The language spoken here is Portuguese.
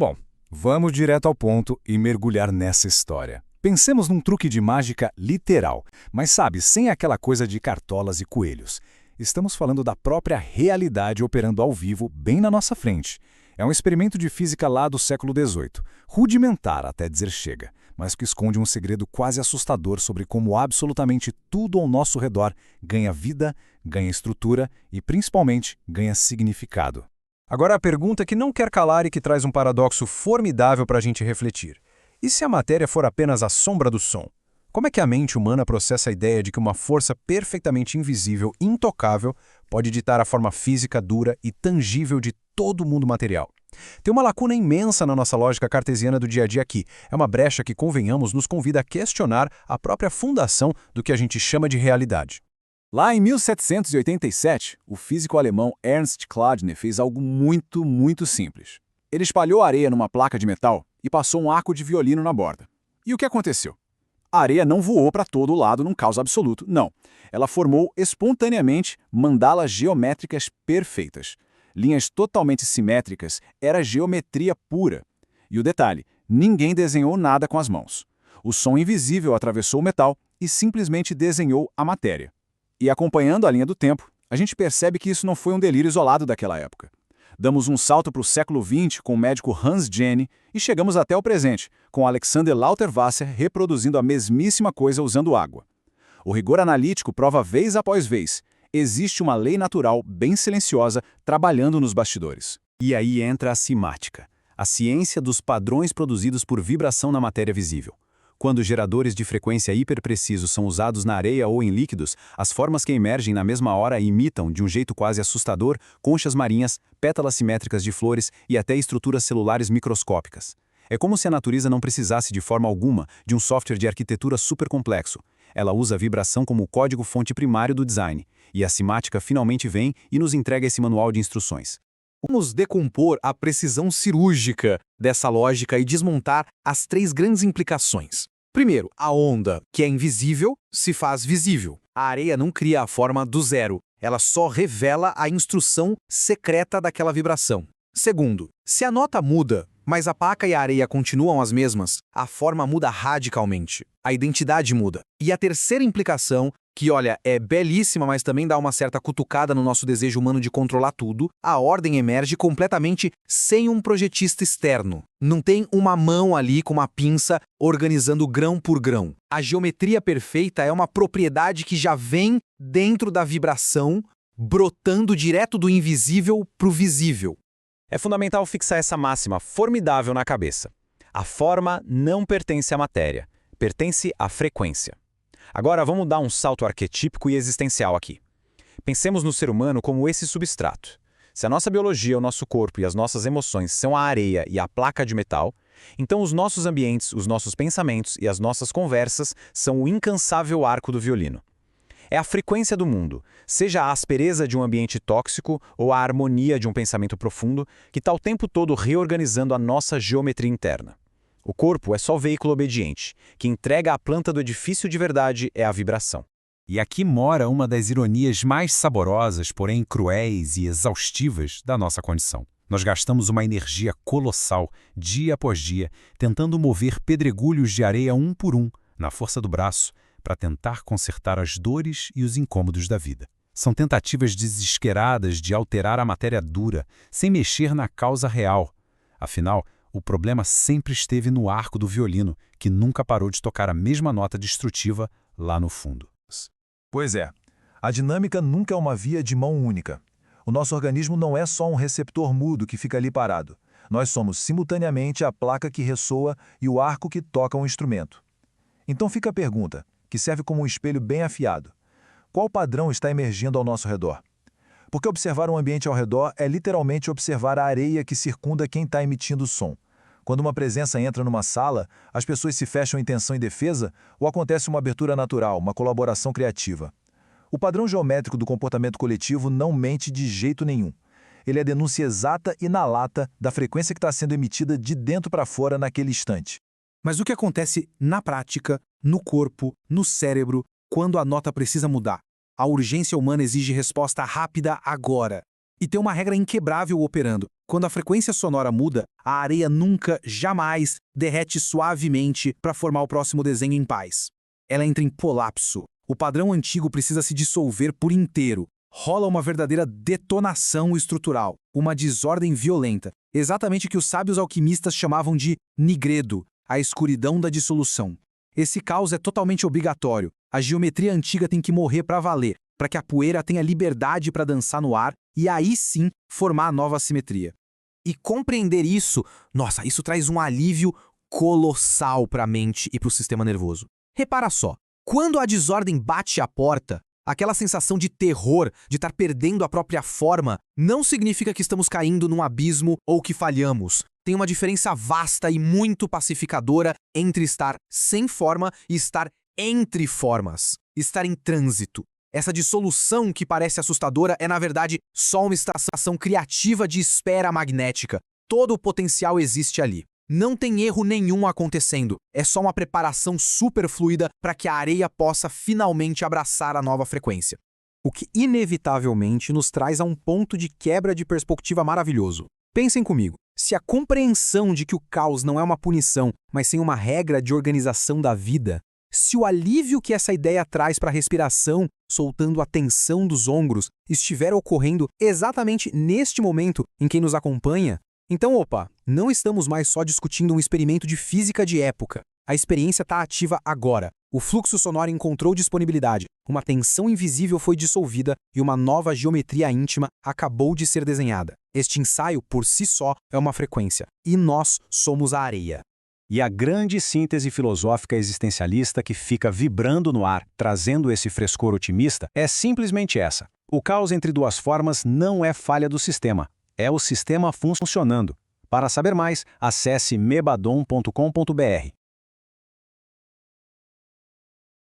Bom, vamos direto ao ponto e mergulhar nessa história. Pensemos num truque de mágica literal, mas sabe, sem aquela coisa de cartolas e coelhos. Estamos falando da própria realidade operando ao vivo, bem na nossa frente. É um experimento de física lá do século XVIII, rudimentar até dizer chega, mas que esconde um segredo quase assustador sobre como absolutamente tudo ao nosso redor ganha vida, ganha estrutura e, principalmente, ganha significado. Agora a pergunta que não quer calar e que traz um paradoxo formidável para a gente refletir. E se a matéria for apenas a sombra do som? Como é que a mente humana processa a ideia de que uma força perfeitamente invisível, intocável, pode ditar a forma física dura e tangível de todo o mundo material? Tem uma lacuna imensa na nossa lógica cartesiana do dia a dia aqui. É uma brecha que, convenhamos, nos convida a questionar a própria fundação do que a gente chama de realidade. Lá em 1787, o físico alemão Ernst Chladni fez algo muito simples. Ele espalhou areia numa placa de metal e passou um arco de violino na borda. E o que aconteceu? A areia não voou para todo lado num caos absoluto, não. Ela formou espontaneamente mandalas geométricas perfeitas. Linhas totalmente simétricas, era geometria pura. E o detalhe, ninguém desenhou nada com as mãos. O som invisível atravessou o metal e simplesmente desenhou a matéria. E acompanhando a linha do tempo, a gente percebe que isso não foi um delírio isolado daquela época. Damos um salto para o século XX com o médico Hans Jenny e chegamos até o presente, com Alexander Lauterwasser reproduzindo a mesmíssima coisa usando água. O rigor analítico prova vez após vez. Existe uma lei natural bem silenciosa trabalhando nos bastidores. E aí entra a cimática, a ciência dos padrões produzidos por vibração na matéria visível. Quando geradores de frequência hiperprecisos são usados na areia ou em líquidos, as formas que emergem na mesma hora imitam, de um jeito quase assustador, conchas marinhas, pétalas simétricas de flores e até estruturas celulares microscópicas. É como se a natureza não precisasse de forma alguma de um software de arquitetura supercomplexo. Ela usa a vibração como o código-fonte primário do design, e a cimática finalmente vem e nos entrega esse manual de instruções. Vamos decompor a precisão cirúrgica dessa lógica e desmontar as três grandes implicações. Primeiro, a onda, que é invisível, se faz visível. A areia não cria a forma do zero, ela só revela a instrução secreta daquela vibração. Segundo, se a nota muda, mas a placa e a areia continuam as mesmas, a forma muda radicalmente, a identidade muda. E a terceira implicação, que olha, é belíssima, mas também dá uma certa cutucada no nosso desejo humano de controlar tudo, a ordem emerge completamente sem um projetista externo. Não tem uma mão ali com uma pinça organizando grão por grão. A geometria perfeita é uma propriedade que já vem dentro da vibração, brotando direto do invisível para o visível. É fundamental fixar essa máxima formidável na cabeça. A forma não pertence à matéria, pertence à frequência. Agora vamos dar um salto arquetípico e existencial aqui. Pensemos no ser humano como esse substrato. Se a nossa biologia, o nosso corpo e as nossas emoções são a areia e a placa de metal, então os nossos ambientes, os nossos pensamentos e as nossas conversas são o incansável arco do violino. É a frequência do mundo, seja a aspereza de um ambiente tóxico ou a harmonia de um pensamento profundo, que está o tempo todo reorganizando a nossa geometria interna. O corpo é só o veículo obediente, que entrega à planta do edifício de verdade é a vibração. E aqui mora uma das ironias mais saborosas, porém cruéis e exaustivas da nossa condição. Nós gastamos uma energia colossal, dia após dia, tentando mover pedregulhos de areia um por um, na força do braço, para tentar consertar as dores e os incômodos da vida. São tentativas desesqueradas de alterar a matéria dura, sem mexer na causa real. Afinal, o problema sempre esteve no arco do violino, que nunca parou de tocar a mesma nota destrutiva lá no fundo. Pois é, a dinâmica nunca é uma via de mão única. O nosso organismo não é só um receptor mudo que fica ali parado. Nós somos simultaneamente a placa que ressoa e o arco que toca um instrumento. Então fica a pergunta, que serve como um espelho bem afiado. Qual padrão está emergindo ao nosso redor? Porque observar um ambiente ao redor é literalmente observar a areia que circunda quem está emitindo o som. Quando uma presença entra numa sala, as pessoas se fecham em tensão e defesa ou acontece uma abertura natural, uma colaboração criativa. O padrão geométrico do comportamento coletivo não mente de jeito nenhum. Ele é a denúncia exata e na lata da frequência que está sendo emitida de dentro para fora naquele instante. Mas o que acontece na prática, no corpo, no cérebro, quando a nota precisa mudar? A urgência humana exige resposta rápida agora. E tem uma regra inquebrável operando. Quando a frequência sonora muda, a areia nunca, jamais, derrete suavemente para formar o próximo desenho em paz. Ela entra em colapso. O padrão antigo precisa se dissolver por inteiro. Rola uma verdadeira detonação estrutural, uma desordem violenta, exatamente o que os sábios alquimistas chamavam de nigredo, a escuridão da dissolução. Esse caos é totalmente obrigatório. A geometria antiga tem que morrer para valer, para que a poeira tenha liberdade para dançar no ar e aí sim formar a nova simetria. E compreender isso, nossa, isso traz um alívio colossal para a mente e para o sistema nervoso. Repara só, quando a desordem bate à porta, aquela sensação de terror, de estar perdendo a própria forma, não significa que estamos caindo num abismo ou que falhamos. Tem uma diferença vasta e muito pacificadora entre estar sem forma e estar entre formas, estar em trânsito. Essa dissolução que parece assustadora é, na verdade, só uma estação criativa de espera magnética. Todo o potencial existe ali. Não tem erro nenhum acontecendo. É só uma preparação superfluida para que a areia possa finalmente abraçar a nova frequência. O que inevitavelmente nos traz a um ponto de quebra de perspectiva maravilhoso. Pensem comigo, se a compreensão de que o caos não é uma punição, mas sim uma regra de organização da vida, se o alívio que essa ideia traz para a respiração, soltando a tensão dos ombros, estiver ocorrendo exatamente neste momento em quem nos acompanha, então, não estamos mais só discutindo um experimento de física de época. A experiência está ativa agora. O fluxo sonoro encontrou disponibilidade, uma tensão invisível foi dissolvida e uma nova geometria íntima acabou de ser desenhada. Este ensaio, por si só, é uma frequência. E nós somos a areia. E a grande síntese filosófica existencialista que fica vibrando no ar, trazendo esse frescor otimista, é simplesmente essa. O caos entre duas formas não é falha do sistema. É o sistema funcionando. Para saber mais, acesse mebadon.com.br.